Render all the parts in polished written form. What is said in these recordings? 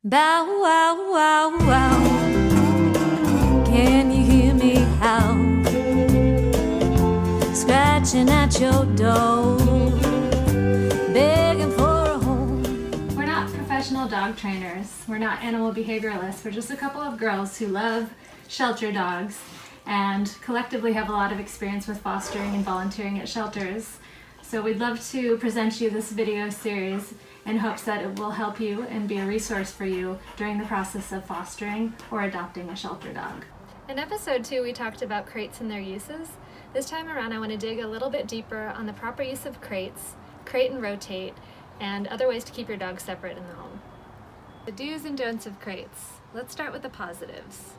Bow wow wow wow. Can you hear me howl? Scratching at your door, begging for a home. We're not professional dog trainers. We're not animal behavioralists. We're just a couple of girls who love shelter dogs and collectively have a lot of experience with fostering and volunteering at shelters. So we'd love to present you this video series in hopes that it will help you and be a resource for you during the process of fostering or adopting a shelter dog. In episode 2, we talked about crates and their uses. This time around, I want to dig a little bit deeper on the proper use of crates, crate and rotate, and other ways to keep your dog separate in the home. The do's and don'ts of crates. Let's start with the positives.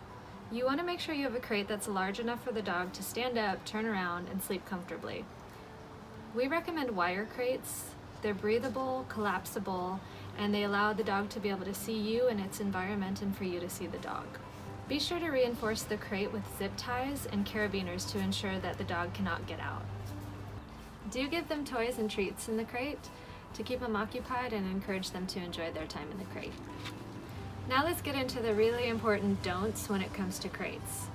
You want to make sure you have a crate that's large enough for the dog to stand up, turn around, and sleep comfortably. We recommend wire crates. They're breathable, collapsible, and they allow the dog to be able to see you and its environment and for you to see the dog. Be sure to reinforce the crate with zip ties and carabiners to ensure that the dog cannot get out. Do give them toys and treats in the crate to keep them occupied and encourage them to enjoy their time in the crate. Now let's get into the really important don'ts when it comes to crates.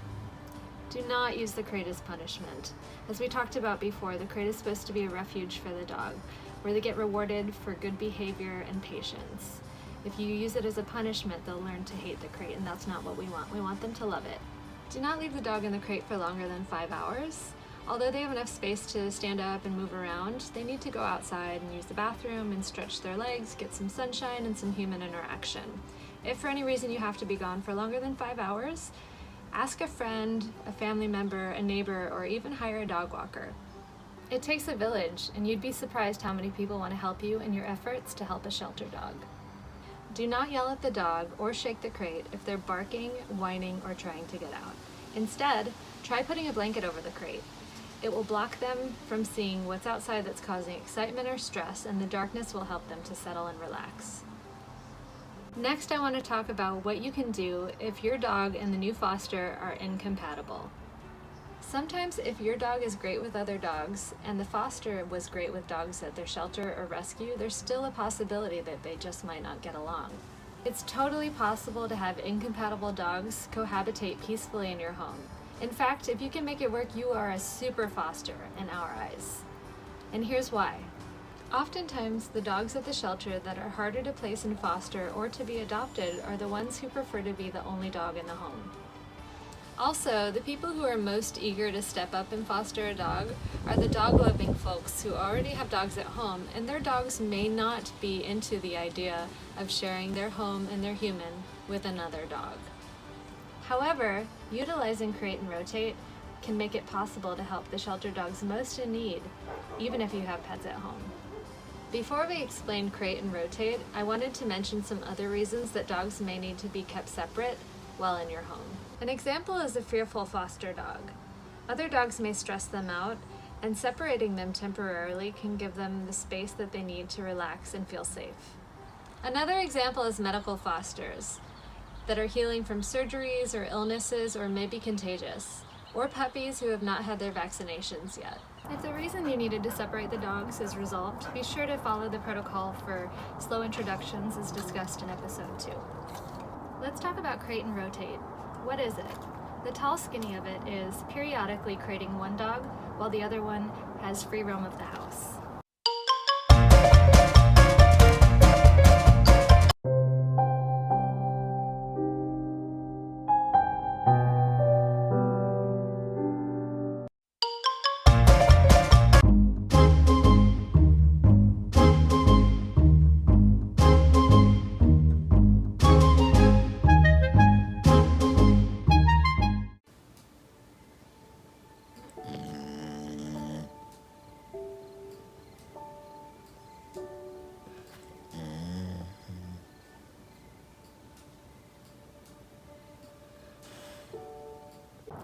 Do not use the crate as punishment. As we talked about before, the crate is supposed to be a refuge for the dog, where they get rewarded for good behavior and patience. If you use it as a punishment, they'll learn to hate the crate, and that's not what we want. We want them to love it. Do not leave the dog in the crate for longer than 5 hours. Although they have enough space to stand up and move around, they need to go outside and use the bathroom and stretch their legs, get some sunshine and some human interaction. If for any reason you have to be gone for longer than 5 hours, ask a friend, a family member, a neighbor, or even hire a dog walker. It takes a village, and you'd be surprised how many people want to help you in your efforts to help a shelter dog. Do not yell at the dog or shake the crate if they're barking, whining, or trying to get out. Instead, try putting a blanket over the crate. It will block them from seeing what's outside that's causing excitement or stress, and the darkness will help them to settle and relax. Next, I want to talk about what you can do if your dog and the new foster are incompatible. Sometimes if your dog is great with other dogs and the foster was great with dogs at their shelter or rescue, there's still a possibility that they just might not get along. It's totally possible to have incompatible dogs cohabitate peacefully in your home. In fact, if you can make it work, you are a super foster in our eyes. And here's why. Oftentimes, the dogs at the shelter that are harder to place in foster or to be adopted are the ones who prefer to be the only dog in the home. Also, the people who are most eager to step up and foster a dog are the dog-loving folks who already have dogs at home, and their dogs may not be into the idea of sharing their home and their human with another dog. However, utilizing crate and rotate can make it possible to help the shelter dogs most in need, even if you have pets at home. Before we explain crate and rotate, I wanted to mention some other reasons that dogs may need to be kept separate while in your home. An example is a fearful foster dog. Other dogs may stress them out, and separating them temporarily can give them the space that they need to relax and feel safe. Another example is medical fosters that are healing from surgeries or illnesses or may be contagious, or puppies who have not had their vaccinations yet. If the reason you needed to separate the dogs is resolved, be sure to follow the protocol for slow introductions as discussed in episode 2. Let's talk about crate and rotate. What is it? The tall skinny of it is periodically crating one dog while the other one has free roam of the house.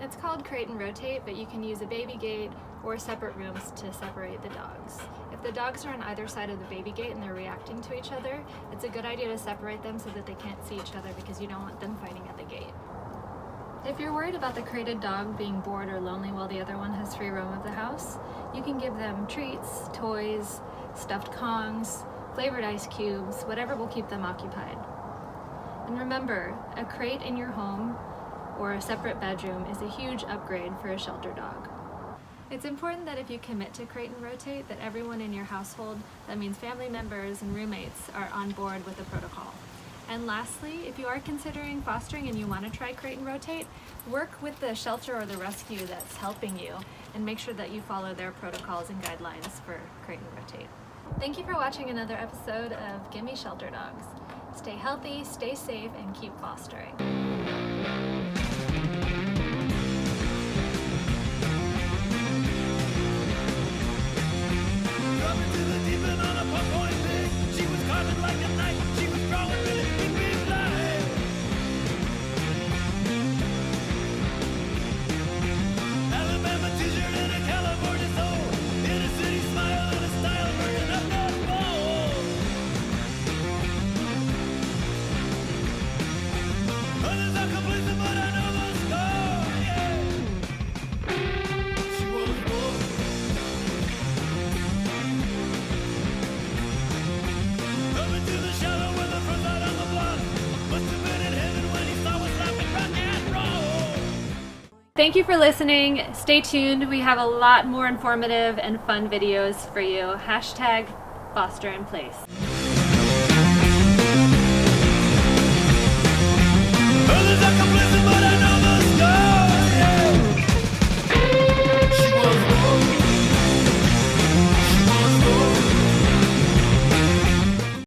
It's called crate and rotate, but you can use a baby gate or separate rooms to separate the dogs. If the dogs are on either side of the baby gate and they're reacting to each other, it's a good idea to separate them so that they can't see each other because you don't want them fighting at the gate. If you're worried about the crated dog being bored or lonely while the other one has free roam of the house, you can give them treats, toys, stuffed Kongs, flavored ice cubes, whatever will keep them occupied. And remember, a crate in your home or a separate bedroom is a huge upgrade for a shelter dog. It's important that if you commit to crate and rotate, that everyone in your household, that means family members and roommates, are on board with the protocol. And lastly, if you are considering fostering and you want to try crate and rotate, work with the shelter or the rescue that's helping you and make sure that you follow their protocols and guidelines for crate and rotate. Thank you for watching another episode of Gimme Shelter Dogs. Stay healthy, stay safe, and keep fostering. Thank you for listening. Stay tuned. We have a lot more informative and fun videos for you. #FosterInPlace.